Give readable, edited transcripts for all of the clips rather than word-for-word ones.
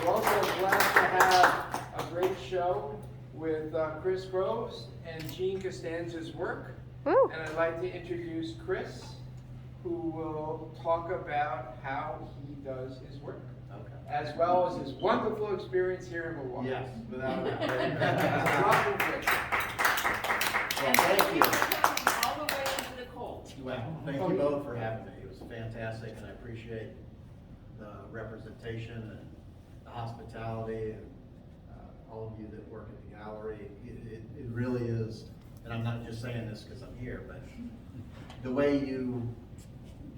We're also blessed to have a great show with Chris Groves and Gene Costanza's work. Woo. And I'd like to introduce Chris, who will talk about how he does his work, as well as his wonderful experience here in Milwaukee. Yes, without a doubt. Welcome, Chris. Well, thank you. All the way into the cold. Well, thank you both for having me. It was fantastic, and I appreciate the representation and the hospitality and all of you that work at the gallery. It really is, and I'm not just saying this because I'm here, but the way you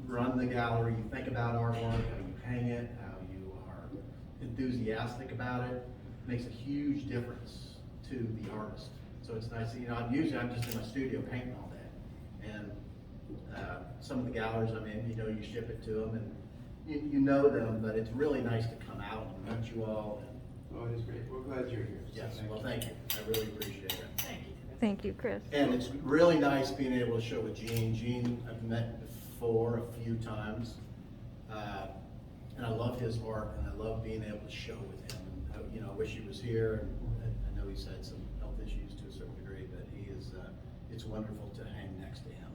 run the gallery, you think about artwork, how you hang it, how you are enthusiastic about it, makes a huge difference to the artist. So it's nice, I'm just in my studio painting all day. And some of the galleries I'm in, you ship it to them and you know them, but it's really nice to come out and meet you all. Oh, it is great. We're glad you're here. Yes, well, thank you. I really appreciate it. Thank you. Thank you, Chris. And it's really nice being able to show with Gene. Gene, I've met before a few times. And I love his art, and I love being able to show with him. And, I wish he was here, and I know he's had some health issues to a certain degree, but he is, it's wonderful to hang next to him.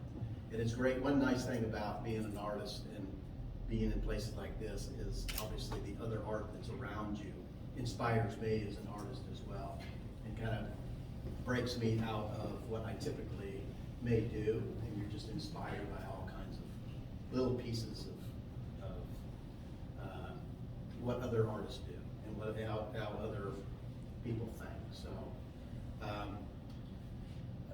And it's great. One nice thing about being an artist and being in places like this is obviously the other art that's around you inspires me as an artist as well, and kind of breaks me out of what I typically may do, and you're just inspired by all kinds of little pieces of what other artists do and how other people think.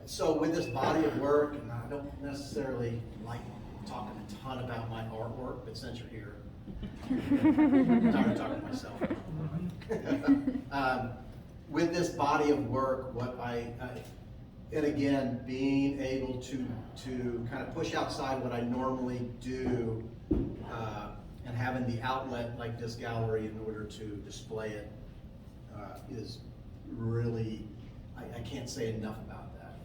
So with this body of work, and I don't necessarily like talking a ton about my artwork, but since you're here, I'm tired of talking to myself. With this body of work, and again, being able to kind of push outside what I normally do, and having the outlet like this gallery in order to display it is really, I can't say enough about that.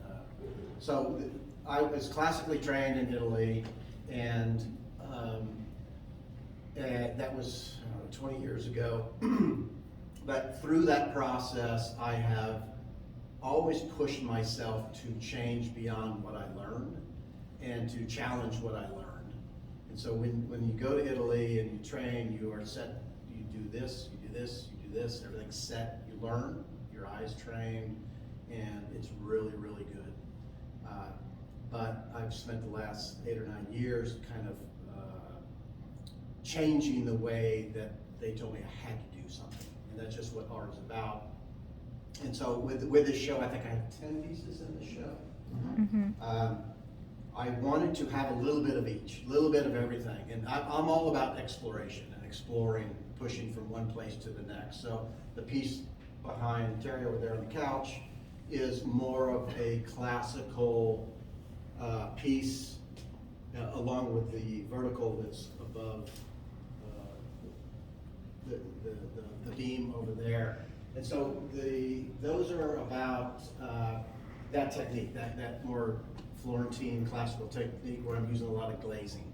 So I was classically trained in Italy, and that was 20 years ago. But through that process, I have always pushed myself to change beyond what I learned and to challenge what I learned. And so when you go to Italy and you train, you are set, you do this, you do this, you do this, everything's set, you learn, your eyes trained, and it's really, really good. But I've spent the last 8 or 9 years kind of changing the way that they told me I had to do something. And that's just what art is about. And so with this show, I think I have 10 pieces in the show. Mm-hmm. I wanted to have a little bit of each, a little bit of everything. And I'm all about exploration and exploring, pushing from one place to the next. So the piece behind Terry over there on the couch is more of a classical piece, along with the vertical that's above the beam over there. And so those are about that technique, that more Florentine classical technique where I'm using a lot of glazing.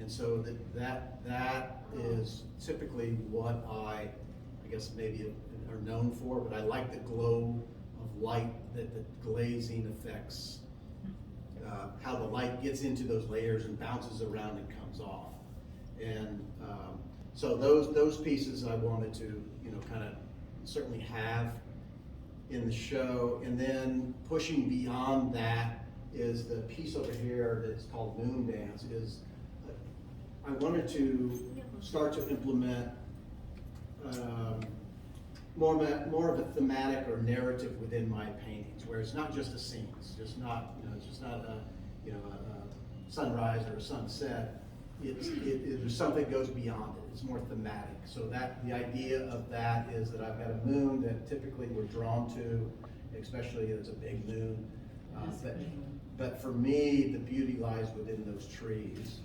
And so that is typically what I guess maybe are known for, but I like the glow of light that the glazing affects, how the light gets into those layers and bounces around and comes off. And so those pieces I wanted to, kind of certainly have in the show. And then pushing beyond that is the piece over here that's called Loom Dance. I wanted to start to implement more of a thematic or narrative within my paintings, where it's not just a scene. It's just not, a sunrise or a sunset. There's something that goes beyond it. It's more thematic. So that the idea of that is that I've got a moon that typically we're drawn to, especially if it's a big moon. But for me, the beauty lies within those trees.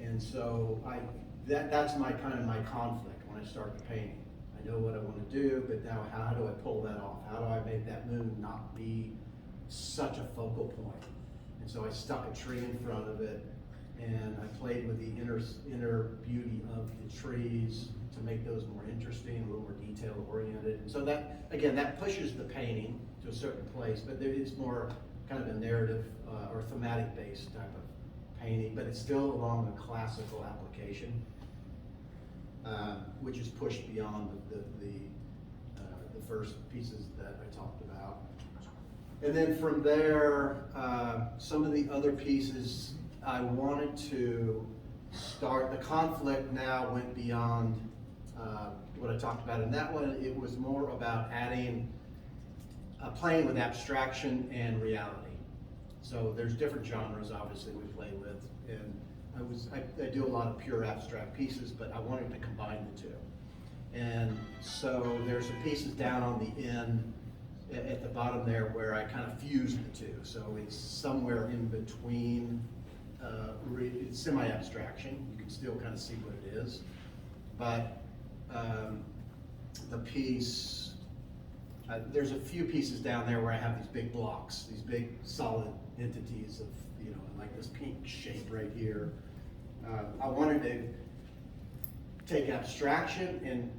And so that's my conflict when I start the painting. I know what I want to do, but now how do I pull that off? How do I make that moon not be such a focal point? And so I stuck a tree in front of it, and I played with the inner beauty of the trees to make those more interesting, a little more detail oriented. And so that, again, that pushes the painting to a certain place, but there is more kind of a narrative or thematic based type of painting, but it's still along a classical application, which is pushed beyond the first pieces that I talked about. And then from there, some of the other pieces I wanted to start, the conflict now went beyond what I talked about in that one. It was more about adding, playing with abstraction and reality. So there's different genres obviously we play with, and I do a lot of pure abstract pieces, but I wanted to combine the two. And so there's some pieces down on the end at the bottom there where I kind of fused the two. So it's somewhere in between, it's semi-abstraction. You can still kind of see what it is. But the piece, there's a few pieces down there where I have these big blocks, these big solid entities of, you know, like this pink shape right here. I wanted to take abstraction and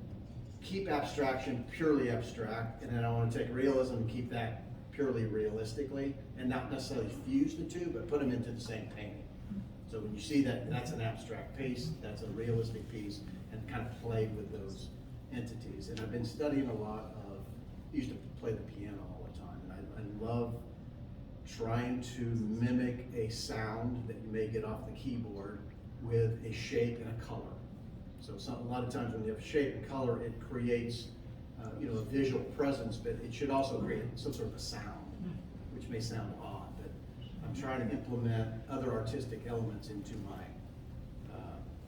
keep abstraction purely abstract, and then I want to take realism and keep that purely realistically, and not necessarily fuse the two, but put them into the same painting. So when you see that, that's an abstract piece, that's a realistic piece, and kind of play with those entities. And I've been studying a lot of, I used to play the piano all the time, and I love trying to mimic a sound that you may get off the keyboard with a shape and a color. So a lot of times when you have shape and color, it creates you know, a visual presence, but it should also create some sort of a sound, which may sound odd, but I'm trying to implement other artistic elements into my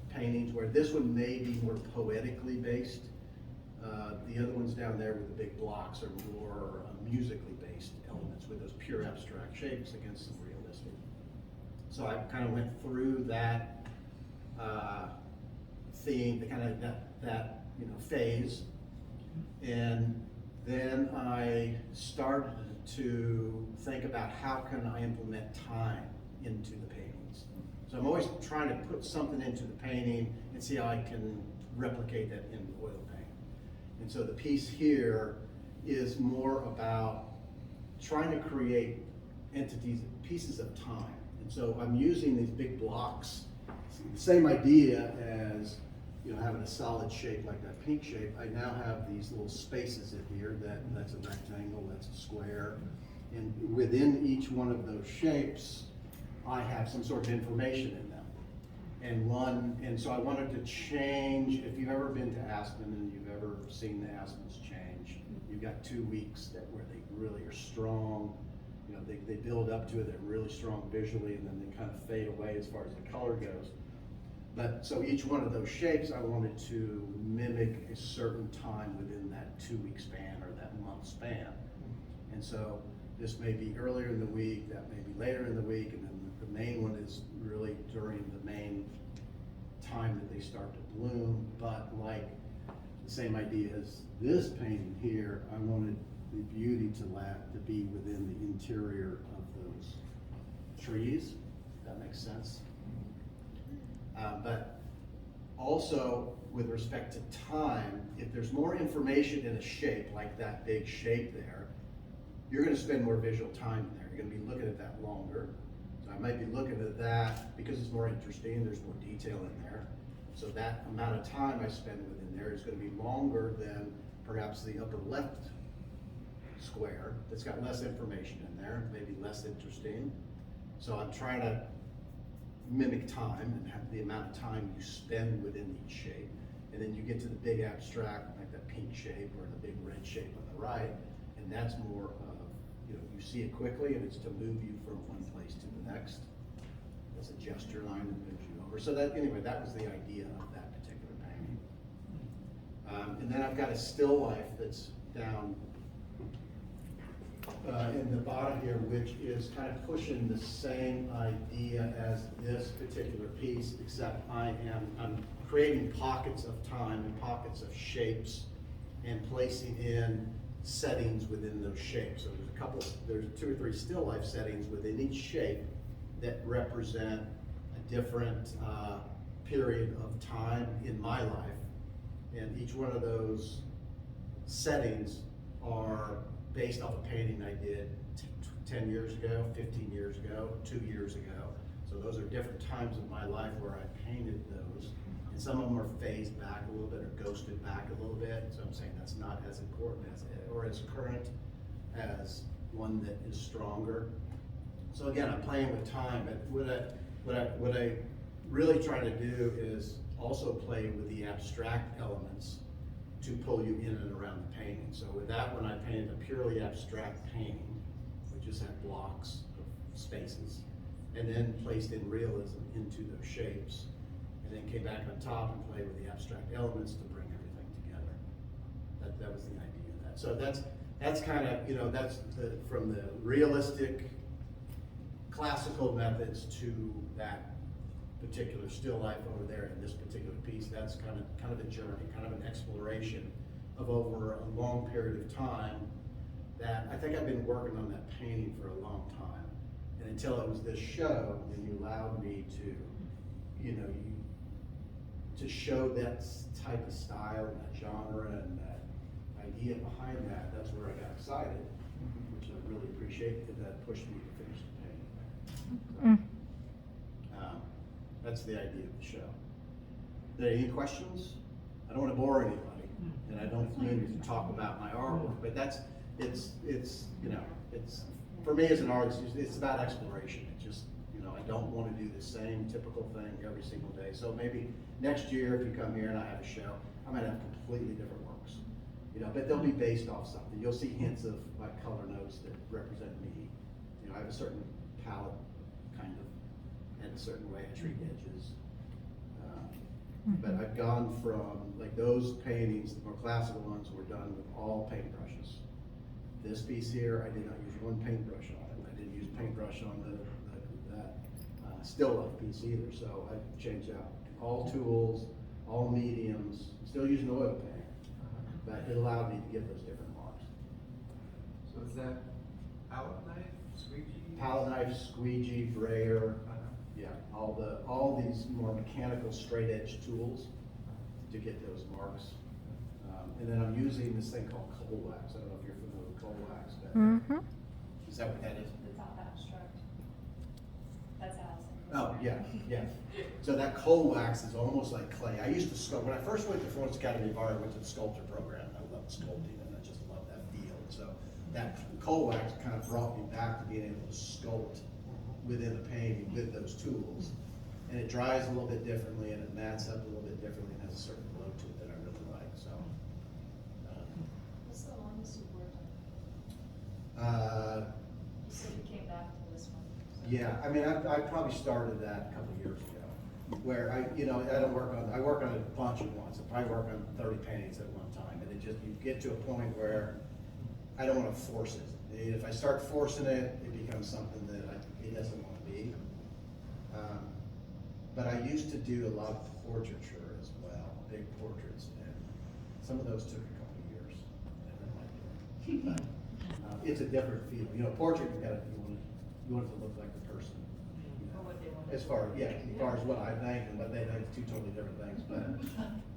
paintings, where this one may be more poetically based. The other ones down there with the big blocks are more musically based elements with those pure abstract shapes against some realistic. So I kind of went through that theme, the kind of that you know, phase, and then I started to think about how can I implement time into the paintings. So I'm always trying to put something into the painting and see how I can replicate that in oil paint. And so the piece here is more about trying to create entities, pieces of time. And so I'm using these big blocks, same idea as, you know, having a solid shape like that pink shape. I now have these little spaces in here, that's a rectangle, that's a square. And within each one of those shapes, I have some sort of information in them. And so I wanted to change, if you've ever been to Aspen and you've ever seen the Aspens change, you've got 2 weeks where they really are strong. You know, they build up to it, they're really strong visually, and then they kind of fade away as far as the color goes. But so each one of those shapes, I wanted to mimic a certain time within that 2 week span or that month span. And so this may be earlier in the week, that may be later in the week, and then the main one is really during the main time that they start to bloom. But like the same idea as this painting here, I wanted the beauty to be within the interior of those trees, if that makes sense. But also with respect to time, if there's more information in a shape, like that big shape there, you're going to spend more visual time in there. You're going to be looking at that longer. So I might be looking at that because it's more interesting, there's more detail in there. So that amount of time I spend within there is going to be longer than perhaps the upper left square that's got less information in there, maybe less interesting. So I'm trying to mimic time and have the amount of time you spend within each shape. And then you get to the big abstract, like that pink shape or the big red shape on the right, and that's more of, you know, you see it quickly and it's to move you from one place to the next. That's a gesture line that moves you over. So that, anyway, that was the idea of that particular painting. And then I've got a still life that's down in the bottom here, which is kind of pushing the same idea as this particular piece, except I'm creating pockets of time and pockets of shapes and placing in settings within those shapes. So there's 2 or 3 still life settings within each shape that represent a different period of time in my life. And each one of those settings are based off a painting I did 10 years ago, 15 years ago, 2 years ago. So those are different times of my life where I painted those. And some of them are phased back a little bit or ghosted back a little bit. So I'm saying that's not as important as, or as current as one that is stronger. So again, I'm playing with time, but what I really try to do is also play with the abstract elements to pull you in and around the painting. So with that one, I painted a purely abstract painting, which just had blocks of spaces, and then placed in realism into those shapes, and then came back on top and played with the abstract elements to bring everything together. That was the idea of that. So that's kind of, you know, that's from the realistic classical methods to that particular still life over there in this particular piece. That's kind of a journey, kind of an exploration of over a long period of time that I think I've been working on that painting for a long time. And until it was this show, then you allowed me to, you know, to show that type of style and that genre and that idea behind that. That's where I got excited, which I really appreciate, because that pushed me to finish the painting. So, that's the idea of the show. Are there any questions? I don't want to bore anybody, and I don't mean to talk about my artwork, but it's you know, it's, for me as an artist, it's about exploration. It's just, you know, I don't want to do the same typical thing every single day. So maybe next year, if you come here and I have a show, I might have completely different works, you know, but they'll be based off something. You'll see hints of my color notes that represent me. You know, I have a certain palette, kind of, and a certain way I treat edges. But I've gone from, like, those paintings, the more classical ones were done with all paintbrushes. This piece here, I did not use one paintbrush on it. I didn't use paintbrush on that still life piece either. So I changed out all tools, all mediums, still using oil paint, but it allowed me to get those different marks. So is that palette knife, squeegee? Palette knife, squeegee, brayer, yeah, all these more mechanical straight edge tools to get those marks. And then I'm using this thing called coal wax. I don't know if you're familiar with coal wax, but is that what that is? The top abstract. That's Allison. Oh, yeah. So that coal wax is almost like clay. I used to sculpt, when I first went to Florence Academy of Art, I went to the sculpture program. I loved sculpting and I just loved that field. So that coal wax kind of brought me back to being able to sculpt within a painting with those tools. And it dries a little bit differently and it mats up a little bit differently and has a certain glow to it that I really like. So. What's the longest you've worked on? You said you came back to this one. So. Yeah, I mean, I probably started that a couple of years ago, where I work on a bunch at once. I probably work on 30 paintings at one time, and it just, you get to a point where I don't want to force it. If I start forcing it, it becomes something that it doesn't want to be. But I used to do a lot of portraiture as well, big portraits, and some of those took a couple of years. I didn't like doing. But, it's a different feel. You know, portrait, you want it to look like the person. You know, Or what they want. as far as what I think and what they think, two totally different things. But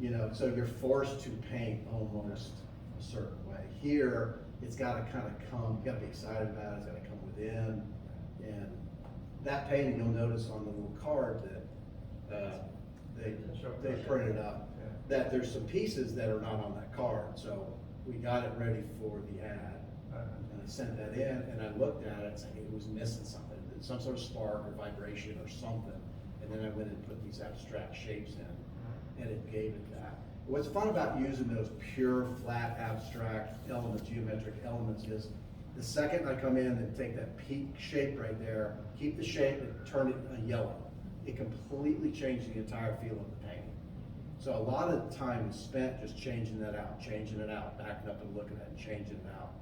you know, so you're forced to paint almost a certain way. Here, it's got to kind of come. You got to be excited about it. It's got to come within. And that painting, you'll notice on the little card that they printed up, that there's some pieces that are not on that card. So we got it ready for the ad, and I sent that in, and I looked at it, and it was missing something, some sort of spark or vibration or something. And then I went and put these abstract shapes in, and it gave it that. What's fun about using those pure, flat, abstract elements, geometric elements, is the second I come in and take that peak shape right there, keep the shape and turn it yellow, it completely changed the entire feel of the painting. So a lot of time is spent just changing it out, backing up and looking at it and changing it out.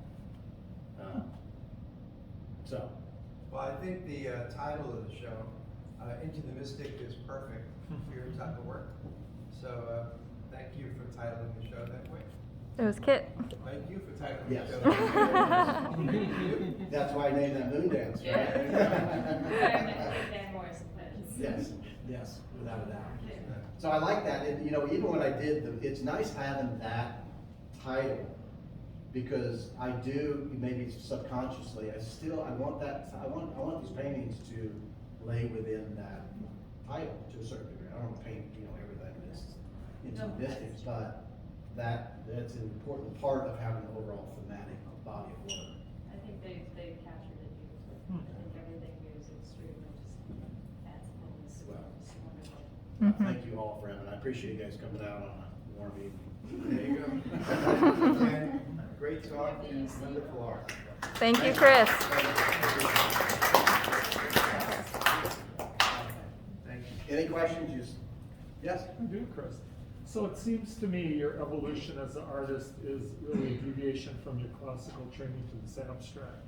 Well, I think the title of the show, Into the Mystic, is perfect for your type of work. So thank you for titling the show that way. It was Kit. Thank you for titling Yes. the show. That's why I named that Loom Dance, right? Yeah. Van Morrison. Yes. Yes, without a doubt. So I like that, and, you know, even when I did, it's nice having that title, because I do, maybe subconsciously, I want that, I want these paintings to lay within that title to a certain degree. I don't want to paint, you know, everything that's into mystics, but that's an important part of having an overall thematic body of work. I think they've captured it beautifully. I think everything here is extremely just adds moments. Well. It's wonderful. Thank you all for having, I appreciate you guys coming out on a warm evening. There you go. And great talk and wonderful art. Thank you, Chris. Thank you. Any questions? Yes? I do, Chris. So it seems to me your evolution as an artist is really a deviation from your classical training to this abstract.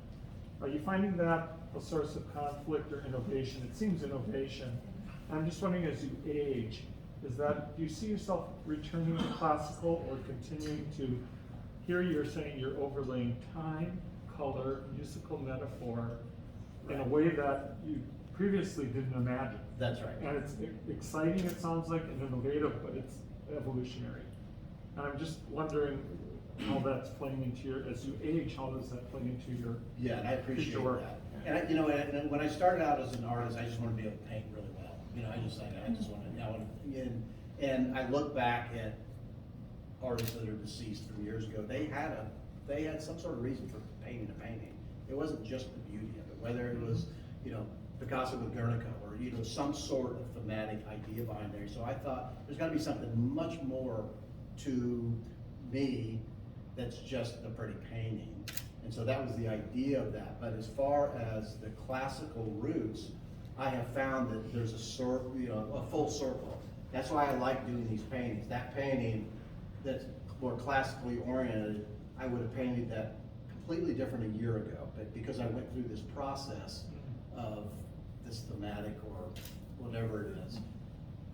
Are you finding that a source of conflict or innovation? It seems innovation. I'm just wondering, as you age, do you see yourself returning to classical or continuing to, here you're saying you're overlaying time, color, musical metaphor in a way that you previously didn't imagine. That's right. And it's exciting, it sounds like, and innovative, but it's evolutionary. And I'm just wondering how that's playing into your, as you age, how does that play into your Yeah, and I appreciate future work? that. And I, you know, and when I started out as an artist, I just wanted to be able to paint really well. You know, I just wanted, and I look back at artists that are deceased from years ago. They had some sort of reason for painting a painting. It wasn't just the beauty of it, whether it was, you know, Picasso with Guernica, or, you know, some sort of thematic idea behind there. So I thought there's got to be something much more to me that's just a pretty painting. And so that was the idea of that. But as far as the classical roots, I have found that there's a full circle. That's why I like doing these paintings. That painting that's more classically oriented, I would have painted that completely different a year ago, but because I went through this process of this thematic or whatever it is,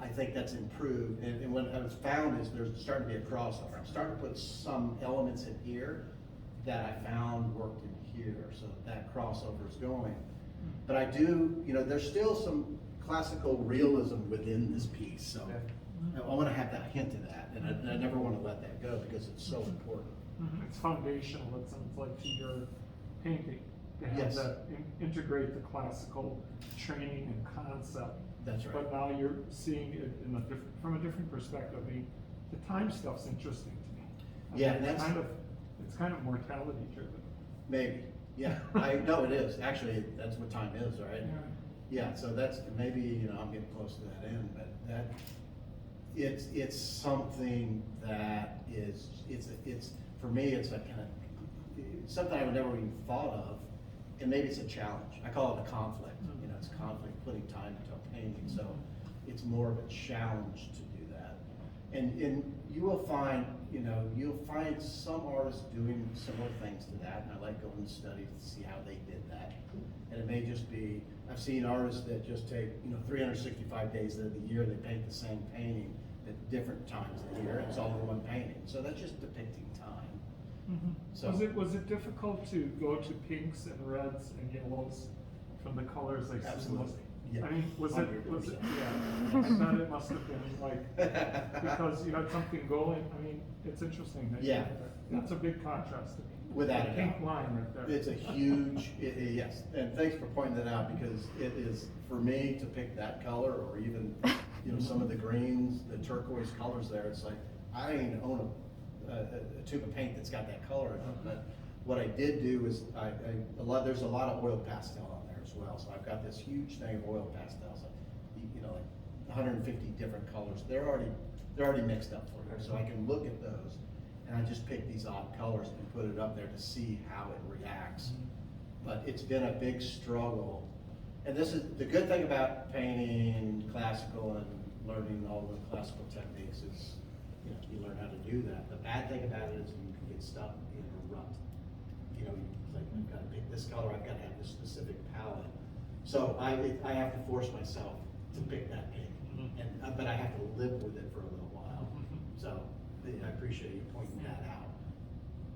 I think that's improved. And what I was found is there's starting to be a crossover. I'm starting to put some elements in here that I found worked in here, so that crossover is going. But I do, you know, there's still some classical realism within this piece, so I want to have that hint of that, and I never want to let that go because it's so important. It's foundational, it sounds like, to your painting, to have Yes. that integrate the classical training and concept. That's right. But now you're seeing it from a different perspective. I mean, the time stuff's interesting to me. I Yeah, mean, and it's kind of mortality driven. Maybe, yeah, I know it is. Actually, that's what time is, right? Yeah. Yeah, so that's, maybe, you know, I'm getting close to that end, but it's something that is, it's, for me, it's a kind of, something I would never even thought of, and maybe it's a challenge. I call it a conflict, you know, it's conflict, putting time into a painting, so it's more of a challenge to do that. And you will find, you know, you'll find some artists doing similar things to that, and I like going to study to see how they did that. And it may just be, I've seen artists that just take, you know, 365 days of the year, they paint the same painting at different times of the year, and it's all in one painting. So that's just depicting time. So Was it difficult to go to pinks and reds and yellows from the colors like Absolutely. Yeah. I mean, was it, 100%. yeah, I bet it must have been like, because you had something going, I mean, it's interesting that you Yeah. did that. That's a big contrast to me. Without The a pink doubt. line right there. It's a huge, yes, and thanks for pointing that out, because it is, for me to pick that color, or even, you know, some of the greens, the turquoise colors there, it's like, I don't even own a tube of paint that's got that color in it, but what I did do is, there's a lot of oil pastel on there as well, so I've got this huge thing of oil pastels, you know, like 150 different colors. They're already mixed up for you, so I can look at those, and I just pick these odd colors and put it up there to see how it reacts. But it's been a big struggle. And this is, the good thing about painting classical and learning all the classical techniques is, you know, you learn how to do that. The bad thing about it is you can get stuck in a rut. You know, it's like, I've got to pick this color, I've got to have this specific palette. So I have to force myself to pick that paint. And, but I have to live with it for a little while. So I appreciate you pointing that out.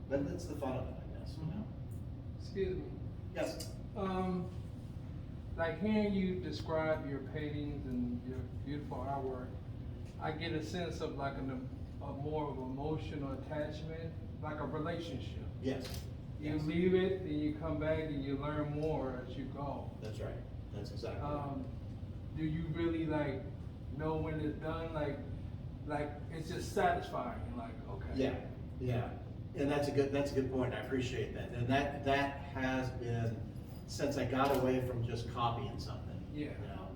But that's the fun of it, I guess, you know? Excuse me. Yes. like hearing you describe your paintings and your beautiful artwork, I get a sense of like a more of emotional attachment, like a relationship. Yes. You Yes. leave it, then you come back and you learn more as you go. That's right. That's exactly right. Do you really like know when it's done? Like it's just satisfying. Like okay. Yeah, yeah, and that's a good point. I appreciate that, and that has been since I got away from just copying something. Yeah. You know,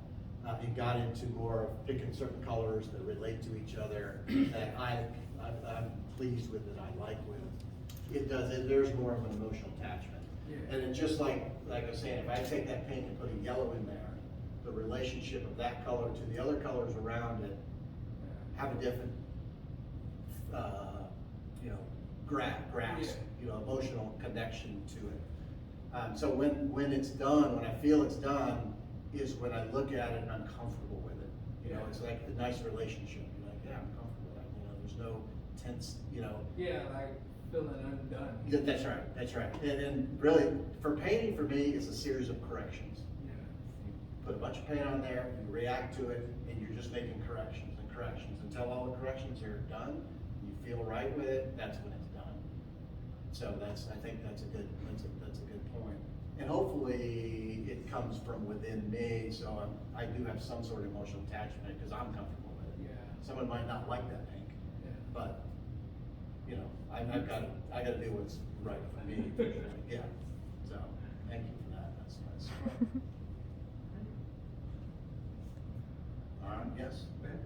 and got into more of picking certain colors that relate to each other that I'm pleased with, that I like with. There's more of an emotional attachment. Yeah. And it just like I was saying, if I take that paint and put a yellow in there, the relationship of that color to the other colors around it have a different, you know, grasp, Yeah. you know, emotional connection to it. So when it's done, when I feel it's done, is when I look at it and I'm comfortable with it. You know, it's like a nice relationship. You're like, yeah, I'm comfortable with it. You know, there's no tense, you know. Yeah, like feeling undone. Yeah, that's right, that's right. And really, for painting, for me, it's a series of corrections. Yeah. You put a bunch of paint on there, you react to it, and you're just making corrections and corrections until all the corrections are done. You feel right with it, that's when it's done. So I think that's a good point. And hopefully it comes from within me, so I do have some sort of emotional attachment because I'm comfortable with it. Yeah. Someone might not like that pink, Yeah. but you know, I gotta do what's right for me. Yeah. So thank you for that. That's nice. All right. Yes. Go ahead.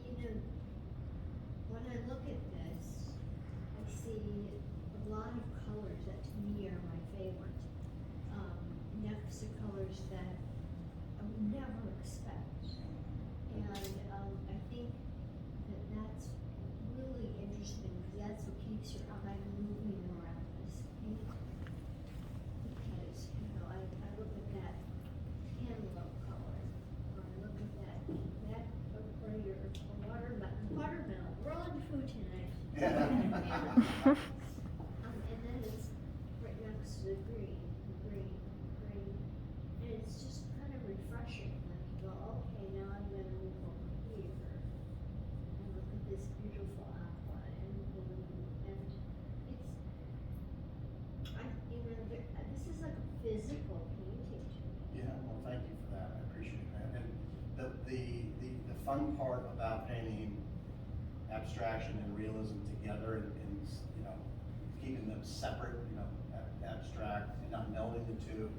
You know, when I look at this, I see a lot of colors that to me are my favorite. Next to colors that I would never expect. And I think that that's really interesting because that's what keeps your eye moving around this paint. Because, you know, I look at that cantaloupe color, or I look at that or your watermelon. We're on food tonight. And then it's right next to the green. And it's just kind of refreshing. Like you go, okay, now I'm gonna move over here and look at this beautiful aqua and blue, and this is like a physical painting to me. Yeah. Well, thank you for that. I appreciate that. And the fun part about painting abstraction and realism together, and you know, keeping them separate, you know, abstract and not melding the two,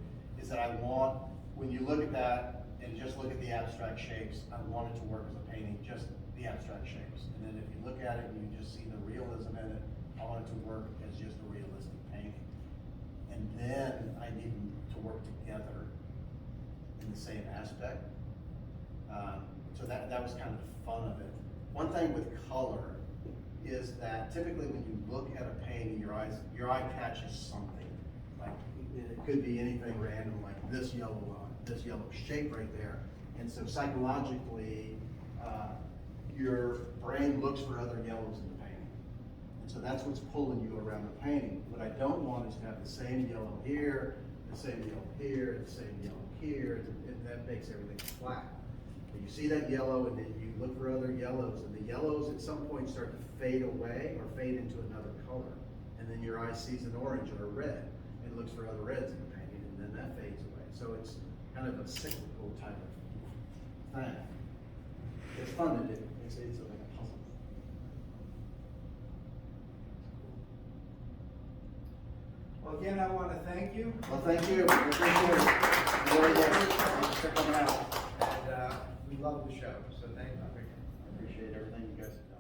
is that I want, when you look at that and just look at the abstract shapes, I want it to work as a painting, just the abstract shapes. And then if you look at it and you just see the realism in it, I want it to work as just a realistic painting. And then I need them to work together in the same aspect. So that was kind of the fun of it. One thing with color is that typically when you look at a painting, your eye catches something. Like it could be anything random, like this yellow shape right there. And so psychologically, your brain looks for other yellows in the painting. And so that's what's pulling you around the painting. What I don't want is to have the same yellow here, the same yellow here, the same yellow here, and that makes everything flat. But you see that yellow, and then you look for other yellows, and the yellows at some point start to fade away or fade into another color. And then your eye sees an orange or a red, and looks for other reds in the painting, and then that fades away. So it's kind of a cyclical type of thing. It's fun to do. It's like a puzzle. Well, again, I want to thank you. Well, thank you. I appreciate it. Very good. Thanks for coming out. And we love the show, so thank you. I appreciate everything you guys have done.